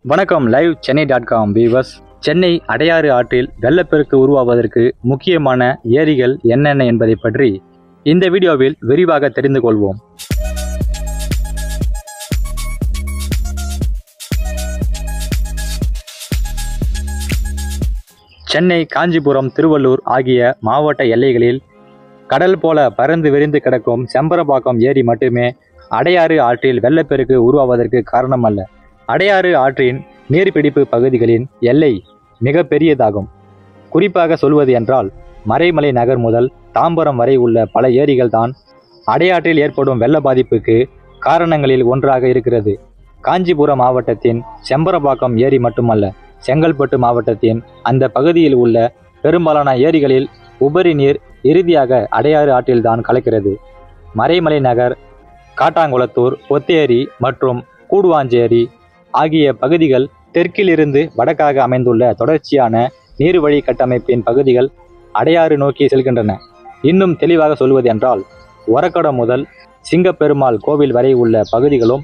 வணக்கம் live சென்னை.com viewers. Chennai Adyar ஆற்றில் வெள்ளப்பெருக்கு உருவாவதற்கு முக்கியமான ஏரிகள் என்னென்ன என்பதை பற்றி இந்த வீடியோவில் விரிவாக தெரிந்து கொள்வோம். சென்னை, காஞ்சிபுரம், திருவள்ளூர் ஆகிய மாவட்ட எல்லைகளில் கடல் போல பறந்து விரிந்து கிடக்கும் செம்பரம்பாக்கம் ஏரி மட்டுமே அடையாறு ஆற்றில் வெள்ளப்பெருக்கு உருவாவதற்கு காரணம் அல்ல. அடையாறு ஆற்றின் நீர்பிடிப்பு பகுதிகளின் எல்லை மிக பெரியதாகும். குறிப்பாக சொல்வது என்றால் மறைமலை நகர் முதல் தாம்பரம் வரை உள்ள பல ஏரிகள் தான் அடையாற்றில் ஏற்படும் வெள்ள பாதிப்புக்கு காரணங்களில் ஒன்றாக இருக்கிறது. காஞ்சிபுரம் மாவட்டத்தின் செம்பரம்பாக்கம் ஏரி மட்டுமல்ல, செங்கல்பட்டு மாவட்டத்தின் அந்த பகுதியில் உள்ள பெரும்பாலான ஏரிகளில் உபரி நீர் இறுதியாக அடையாறு ஆற்றில்தான் கலக்கிறது. மறைமலை நகர், காட்டாங்குளத்தூர், பொத்தேரி மற்றும் கூடுவாஞ்சேரி ஆகிய பகுதிகள் தெற்கிலிருந்து வடக்காக அமைந்துள்ள தொடர்ச்சியான நீர்வழி கட்டமைப்பின் பகுதிகள் அடையாறு நோக்கி செல்கின்றன. இன்னும் தெளிவாக சொல்வது என்றால் ஒரக்கடம் முதல் சிங்கப்பெருமாள் கோவில் வரை உள்ள பகுதிகளும்,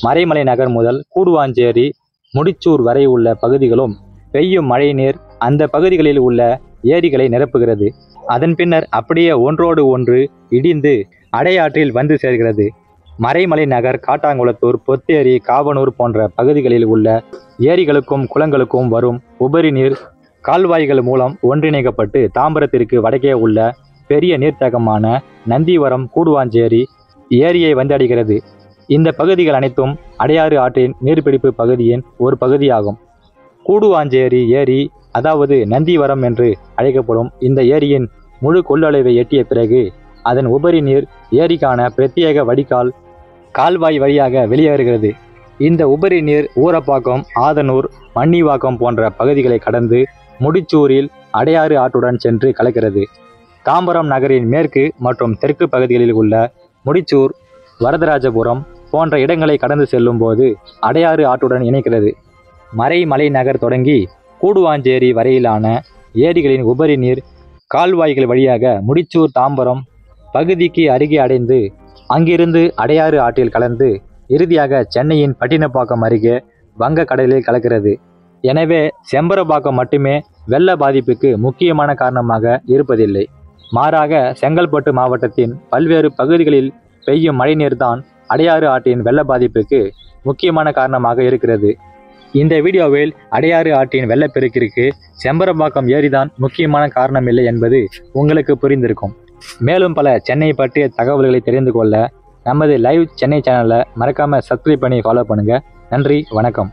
மறைமலை நகர் முதல் கூடுவாஞ்சேரி, முடிச்சூர் வரை உள்ள பகுதிகளும் பெய்யும் மழை நீர் அந்த பகுதிகளில் உள்ள ஏரிகளை நிரப்புகிறது. அதன் பின்னர் அப்படியே ஒன்றோடு ஒன்று இடிந்து அடையாற்றில் வந்து சேர்கிறது. மறைமலை நகர், காட்டாங்குளத்தூர், பொத்தேரி, காவனூர் போன்ற பகுதிகளில் உள்ள ஏரிகளுக்கும் குளங்களுக்கும் வரும் உபரி நீர் கால்வாய்கள் மூலம் ஒன்றிணைக்கப்பட்டு தாம்பரத்திற்கு வடக்கே உள்ள பெரிய நீர்த்தகமான நந்திவரம், கூடுவாஞ்சேரி ஏரியை வந்தடைகிறது. இந்த பகுதிகள் அனைத்தும் அடையாறு ஆற்றின் நீர்பிடிப்பு பகுதியின் ஒரு பகுதியாகும். கூடுவாஞ்சேரி ஏரி, அதாவது நந்திவரம் என்று அழைக்கப்படும் இந்த ஏரியின் முழு கொள்ளளவை எட்டிய பிறகு அதன் உபரி நீர் ஏரிக்கான பிரத்யேக வடிகால் கால்வாய் வழியாக வெளியேறுகிறது. இந்த உபரி நீர் ஊரப்பாக்கம், ஆதனூர், மன்னிவாக்கம் போன்ற பகுதிகளை கடந்து முடிச்சூரில் அடையாறு ஆற்றுடன் சென்று கலக்கிறது. தாம்பரம் நகரின் மேற்கு மற்றும் தெற்கு பகுதிகளில் உள்ள முடிச்சூர், வரதராஜபுரம் போன்ற இடங்களை கடந்து செல்லும் போது அடையாறு ஆற்றுடன் இணைக்கிறது. மறைமலை நகர் தொடங்கி கூடுவாஞ்சேரி வரையிலான ஏரிகளின் உபரி நீர் கால்வாய்கள் வழியாக முடிச்சூர், தாம்பரம் பகுதிக்கு அருகே அடைந்து அங்கிருந்து அடையாறு ஆற்றில் கலந்து இறுதியாக சென்னையின் பட்டினப்பாக்கம் அருகே வங்க கடலில் கலக்கிறது. எனவே செம்பரம்பாக்கம் மட்டுமே வெள்ள பாதிப்புக்கு முக்கியமான காரணமாக இருப்பதில்லை. மாறாக செங்கல்பட்டு மாவட்டத்தின் பல்வேறு பகுதிகளில் பெய்யும் மழைநீர் தான் அடையாறு ஆற்றின் வெள்ள பாதிப்புக்கு முக்கியமான காரணமாக இருக்கிறது. இந்த வீடியோவில் அடையாறு ஆற்றின் வெள்ளப்பெருக்கிற்கு செம்பரம்பாக்கம் ஏரிதான் முக்கியமான காரணம் இல்லை என்பது உங்களுக்கு புரிந்திருக்கும். மேலும் பல சென்னை பற்றிய தகவல்களை தெரிந்து கொள்ள நமது லைவ் சென்னை சேனலை மறக்காமல் சப்ஸ்கிரைப் பண்ணி ஃபாலோ பண்ணுங்கள். நன்றி, வணக்கம்.